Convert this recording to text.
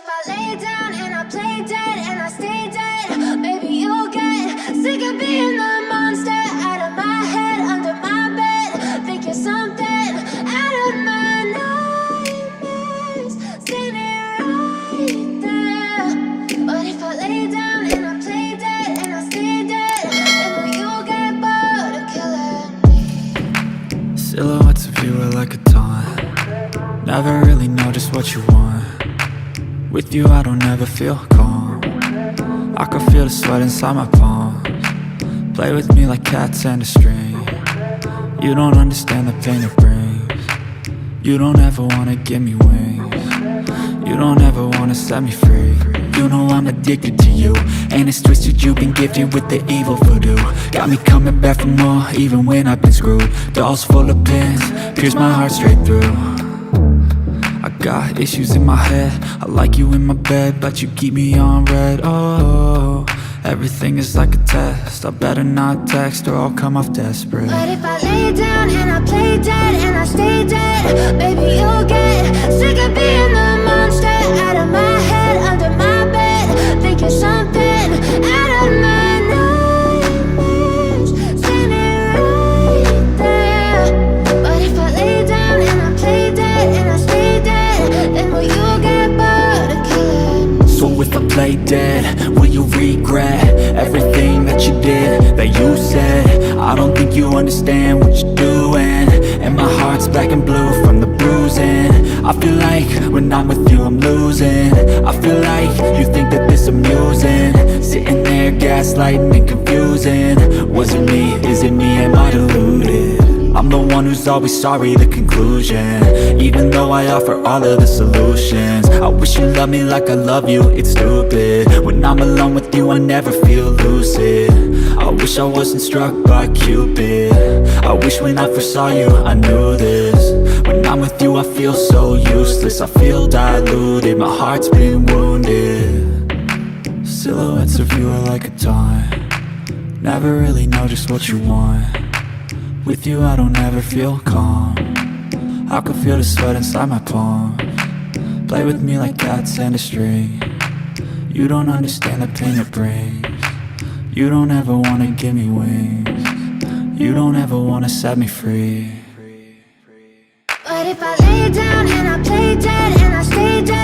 if I lay down and I play dead and I stay dead, maybe you'll get sick of being the monster out of my head, under my bed. Think you're something out of my nightmares, standing right there. But if I lay down and I play dead and I stay dead, then will you get bored of killing me? Silhouettes of you are like a taunt. Never really know just what you want. With you I don't ever feel calm. I can feel the sweat inside my palms. Play with me like cats and a string. You don't understand the pain it brings. You don't ever wanna give me wings. You don't ever wanna set me free. You know I'm addicted to you, and it's twisted, you've been gifted with the evil voodoo. Got me coming back for more, even when I've been screwed. Dolls full of pins, pierce my heart straight through. I got issues in my head, I like you in my bed, but you keep me on red. Oh, everything is like a test, I better not text or I'll come off desperate. But if I lay down and I play dead and I stay dead, maybe you'll get sick of being the monster out of my head, under my bed. Think you're something out of my nightmares, standing right there. But if I lay down and I play dead and I stay dead, then will you get bored of killing me? So if I play dead, will you regret everything that you did, that you said? I don't think you understand what you're doing, and my heart's black and blue from the bruising. I feel like when I'm with you I'm losing. I feel like you think that this amusing, sitting there gaslighting and confusing. Was it me? Is it me? Am I deluded? I'm the one who's always sorry, the conclusion, even though I offer all of the solutions. I wish you loved me like I love you, it's stupid. When I'm alone with you I never feel lucid. I wish I wasn't struck by Cupid. I wish when I first saw you I knew this. When I'm with you I feel so useless, I feel diluted, my heart's been wounded. Silhouettes of you are like a taunt. Never really know just what you want. With you I don't ever feel calm. I can feel the sweat inside my palms. Play with me like cats and a string. You don't understand the pain it brings. You don't ever wanna give me wings. You don't ever wanna set me free. But if I lay down and I play dead and I stay dead,